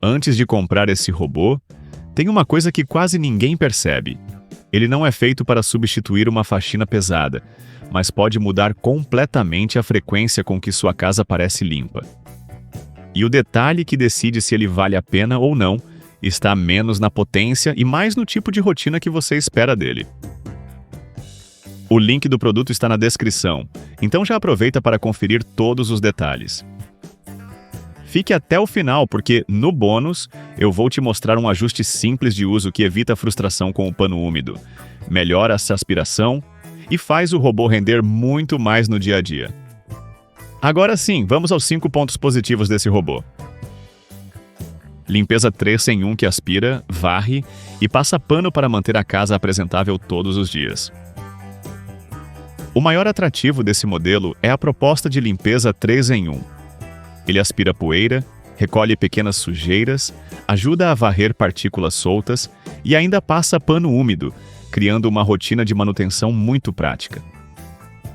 Antes de comprar esse robô, tem uma coisa que quase ninguém percebe. Ele não é feito para substituir uma faxina pesada, mas pode mudar completamente a frequência com que sua casa parece limpa. E o detalhe que decide se ele vale a pena ou não está menos na potência e mais no tipo de rotina que você espera dele. O link do produto está na descrição, então já aproveita para conferir todos os detalhes. Fique até o final, porque, no bônus, eu vou te mostrar um ajuste simples de uso que evita a frustração com o pano úmido, melhora a aspiração e faz o robô render muito mais no dia a dia. Agora sim, vamos aos 5 pontos positivos desse robô. Limpeza 3 em 1 que aspira, varre e passa pano para manter a casa apresentável todos os dias. O maior atrativo desse modelo é a proposta de limpeza 3 em 1. Ele aspira poeira, recolhe pequenas sujeiras, ajuda a varrer partículas soltas e ainda passa pano úmido, criando uma rotina de manutenção muito prática.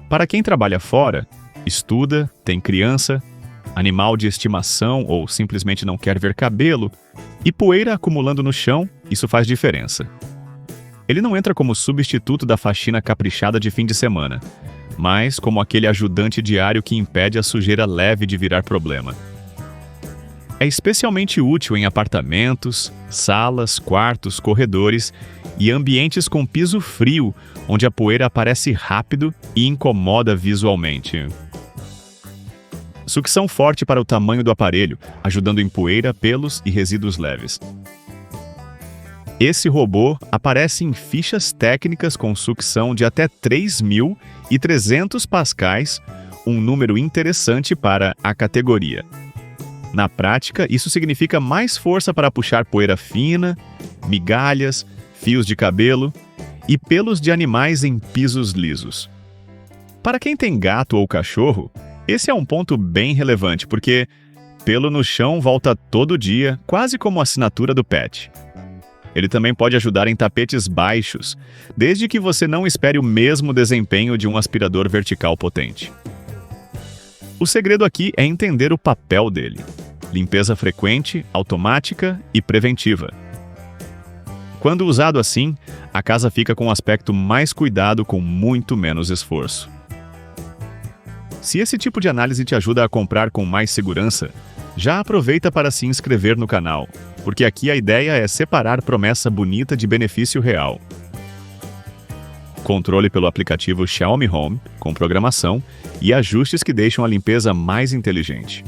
Para quem trabalha fora, estuda, tem criança, animal de estimação ou simplesmente não quer ver cabelo, e poeira acumulando no chão, isso faz diferença. Ele não entra como substituto da faxina caprichada de fim de semana, mas como aquele ajudante diário que impede a sujeira leve de virar problema. É especialmente útil em apartamentos, salas, quartos, corredores e ambientes com piso frio, onde a poeira aparece rápido e incomoda visualmente. Sucção forte para o tamanho do aparelho, ajudando em poeira, pelos e resíduos leves. Esse robô aparece em fichas técnicas com sucção de até 3.300 pascais, um número interessante para a categoria. Na prática, isso significa mais força para puxar poeira fina, migalhas, fios de cabelo e pelos de animais em pisos lisos. Para quem tem gato ou cachorro, esse é um ponto bem relevante, porque pelo no chão volta todo dia, quase como a assinatura do pet. Ele também pode ajudar em tapetes baixos, desde que você não espere o mesmo desempenho de um aspirador vertical potente. O segredo aqui é entender o papel dele: limpeza frequente, automática e preventiva. Quando usado assim, a casa fica com um aspecto mais cuidado com muito menos esforço. Se esse tipo de análise te ajuda a comprar com mais segurança, já aproveita para se inscrever no canal, porque aqui a ideia é separar promessa bonita de benefício real. Controle pelo aplicativo Xiaomi Home, com programação e ajustes que deixam a limpeza mais inteligente.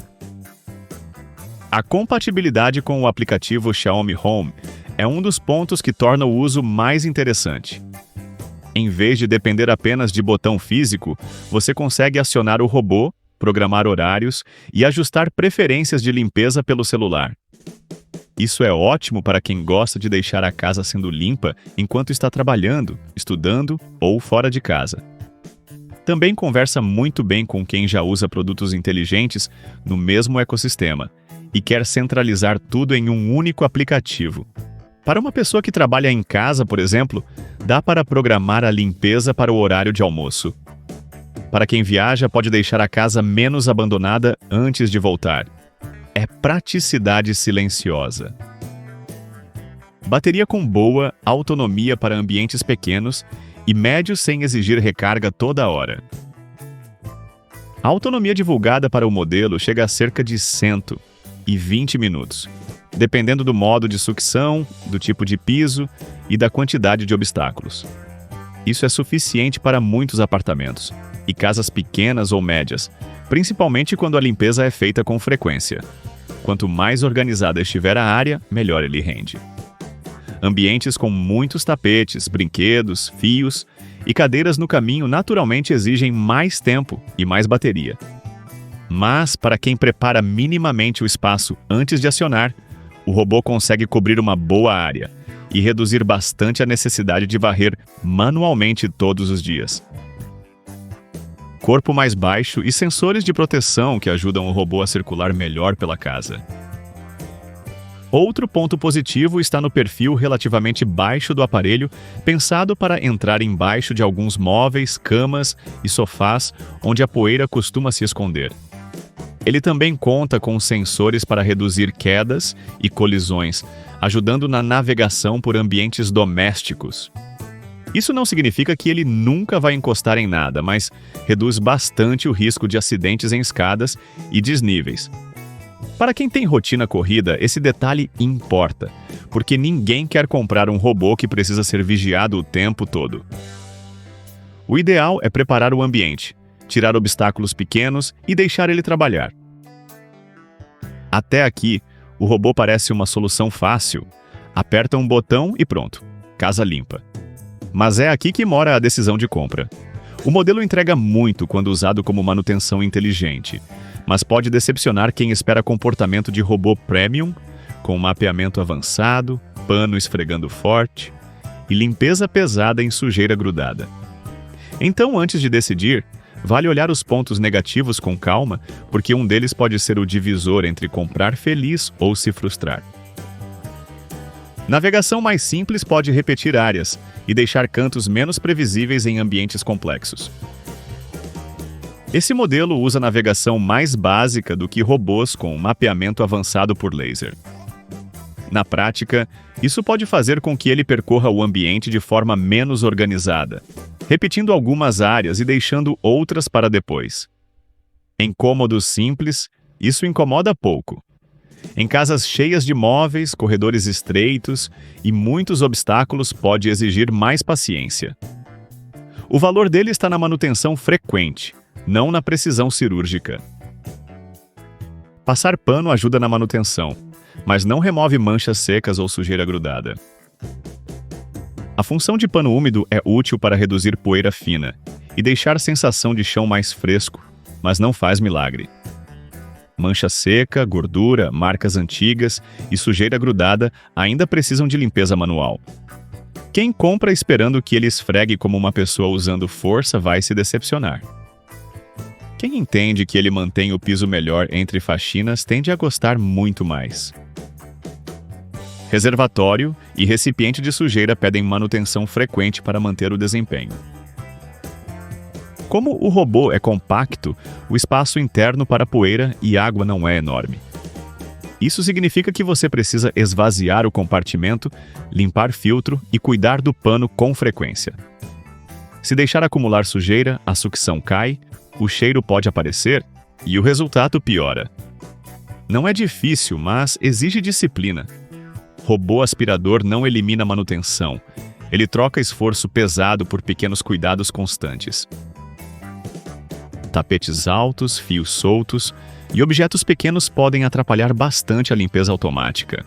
A compatibilidade com o aplicativo Xiaomi Home é um dos pontos que torna o uso mais interessante. Em vez de depender apenas de botão físico, você consegue acionar o robô, programar horários e ajustar preferências de limpeza pelo celular. Isso é ótimo para quem gosta de deixar a casa sendo limpa enquanto está trabalhando, estudando ou fora de casa. Também conversa muito bem com quem já usa produtos inteligentes no mesmo ecossistema e quer centralizar tudo em um único aplicativo. Para uma pessoa que trabalha em casa, por exemplo, dá para programar a limpeza para o horário de almoço. Para quem viaja, pode deixar a casa menos abandonada antes de voltar. É praticidade silenciosa. Bateria com boa autonomia para ambientes pequenos e médios sem exigir recarga toda hora. A autonomia divulgada para o modelo chega a cerca de 120 minutos, dependendo do modo de sucção, do tipo de piso e da quantidade de obstáculos. Isso é suficiente para muitos apartamentos e casas pequenas ou médias, principalmente quando a limpeza é feita com frequência. Quanto mais organizada estiver a área, melhor ele rende. Ambientes com muitos tapetes, brinquedos, fios e cadeiras no caminho naturalmente exigem mais tempo e mais bateria. Mas, para quem prepara minimamente o espaço antes de acionar, o robô consegue cobrir uma boa área e reduzir bastante a necessidade de varrer manualmente todos os dias. Corpo mais baixo e sensores de proteção que ajudam o robô a circular melhor pela casa. Outro ponto positivo está no perfil relativamente baixo do aparelho, pensado para entrar embaixo de alguns móveis, camas e sofás onde a poeira costuma se esconder. Ele também conta com sensores para reduzir quedas e colisões, ajudando na navegação por ambientes domésticos. Isso não significa que ele nunca vai encostar em nada, mas reduz bastante o risco de acidentes em escadas e desníveis. Para quem tem rotina corrida, esse detalhe importa, porque ninguém quer comprar um robô que precisa ser vigiado o tempo todo. O ideal é preparar o ambiente, tirar obstáculos pequenos e deixar ele trabalhar. Até aqui, o robô parece uma solução fácil. Aperta um botão e pronto, casa limpa. Mas é aqui que mora a decisão de compra. O modelo entrega muito quando usado como manutenção inteligente, mas pode decepcionar quem espera comportamento de robô premium, com mapeamento avançado, pano esfregando forte e limpeza pesada em sujeira grudada. Então, antes de decidir, vale olhar os pontos negativos com calma, porque um deles pode ser o divisor entre comprar feliz ou se frustrar. Navegação mais simples pode repetir áreas e deixar cantos menos previsíveis em ambientes complexos. Esse modelo usa navegação mais básica do que robôs com mapeamento avançado por laser. Na prática, isso pode fazer com que ele percorra o ambiente de forma menos organizada, repetindo algumas áreas e deixando outras para depois. Em cômodos simples, isso incomoda pouco. Em casas cheias de móveis, corredores estreitos e muitos obstáculos, pode exigir mais paciência. O valor dele está na manutenção frequente, não na precisão cirúrgica. Passar pano ajuda na manutenção, mas não remove manchas secas ou sujeira grudada. A função de pano úmido é útil para reduzir poeira fina e deixar a sensação de chão mais fresco, mas não faz milagre. Mancha seca, gordura, marcas antigas e sujeira grudada ainda precisam de limpeza manual. Quem compra esperando que ele esfregue como uma pessoa usando força vai se decepcionar. Quem entende que ele mantém o piso melhor entre faxinas tende a gostar muito mais. Reservatório e recipiente de sujeira pedem manutenção frequente para manter o desempenho. Como o robô é compacto, o espaço interno para poeira e água não é enorme. Isso significa que você precisa esvaziar o compartimento, limpar filtro e cuidar do pano com frequência. Se deixar acumular sujeira, a sucção cai, o cheiro pode aparecer e o resultado piora. Não é difícil, mas exige disciplina. Robô aspirador não elimina manutenção. Ele troca esforço pesado por pequenos cuidados constantes. Tapetes altos, fios soltos e objetos pequenos podem atrapalhar bastante a limpeza automática.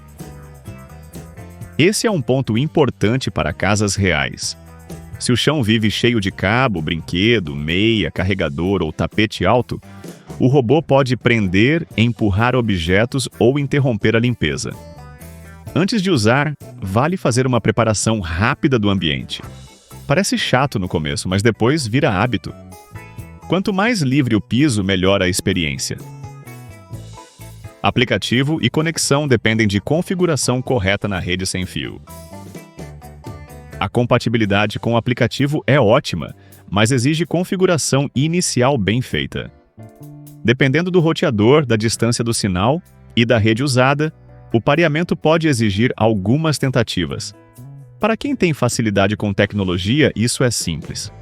Esse é um ponto importante para casas reais. Se o chão vive cheio de cabo, brinquedo, meia, carregador ou tapete alto, o robô pode prender, empurrar objetos ou interromper a limpeza. Antes de usar, vale fazer uma preparação rápida do ambiente. Parece chato no começo, mas depois vira hábito. Quanto mais livre o piso, melhor a experiência. Aplicativo e conexão dependem de configuração correta na rede sem fio. A compatibilidade com o aplicativo é ótima, mas exige configuração inicial bem feita. Dependendo do roteador, da distância do sinal e da rede usada, o pareamento pode exigir algumas tentativas. Para quem tem facilidade com tecnologia, isso é simples.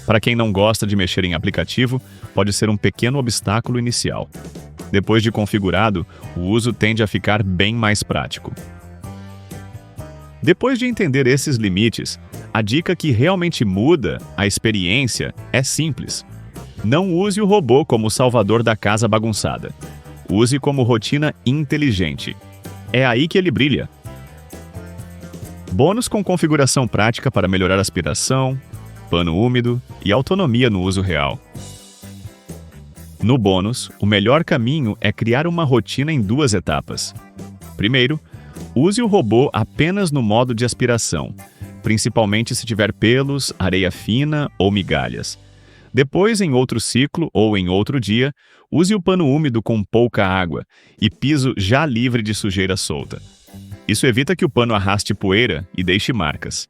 Para quem não gosta de mexer em aplicativo, pode ser um pequeno obstáculo inicial. Depois de configurado, o uso tende a ficar bem mais prático. Depois de entender esses limites, a dica que realmente muda a experiência é simples. Não use o robô como salvador da casa bagunçada. Use como rotina inteligente. É aí que ele brilha. Bônus com configuração prática para melhorar aspiração, pano úmido e autonomia no uso real. No bônus, o melhor caminho é criar uma rotina em 2 etapas. Primeiro, use o robô apenas no modo de aspiração, principalmente se tiver pelos, areia fina ou migalhas. Depois, em outro ciclo ou em outro dia, use o pano úmido com pouca água e piso já livre de sujeira solta. Isso evita que o pano arraste poeira e deixe marcas.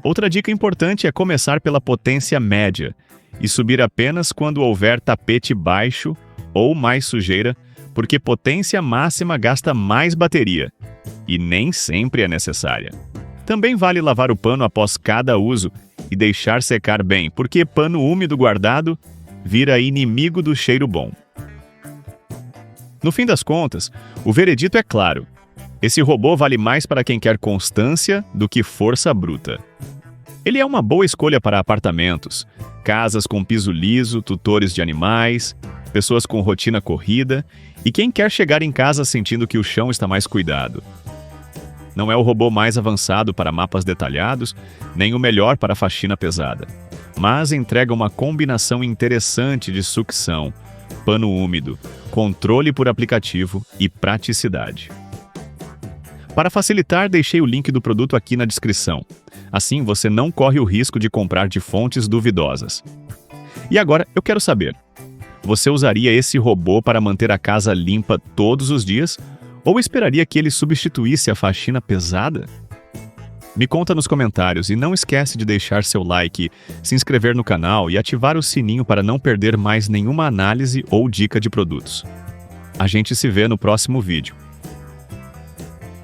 Outra dica importante é começar pela potência média e subir apenas quando houver tapete baixo ou mais sujeira, porque potência máxima gasta mais bateria, e nem sempre é necessária. Também vale lavar o pano após cada uso e deixar secar bem, porque pano úmido guardado vira inimigo do cheiro bom. No fim das contas, o veredito é claro. Esse robô vale mais para quem quer constância do que força bruta. Ele é uma boa escolha para apartamentos, casas com piso liso, tutores de animais, pessoas com rotina corrida e quem quer chegar em casa sentindo que o chão está mais cuidado. Não é o robô mais avançado para mapas detalhados, nem o melhor para faxina pesada, mas entrega uma combinação interessante de sucção, pano úmido, controle por aplicativo e praticidade. Para facilitar, deixei o link do produto aqui na descrição. Assim você não corre o risco de comprar de fontes duvidosas. E agora eu quero saber: você usaria esse robô para manter a casa limpa todos os dias ou esperaria que ele substituísse a faxina pesada? Me conta nos comentários e não esquece de deixar seu like, se inscrever no canal e ativar o sininho para não perder mais nenhuma análise ou dica de produtos. A gente se vê no próximo vídeo.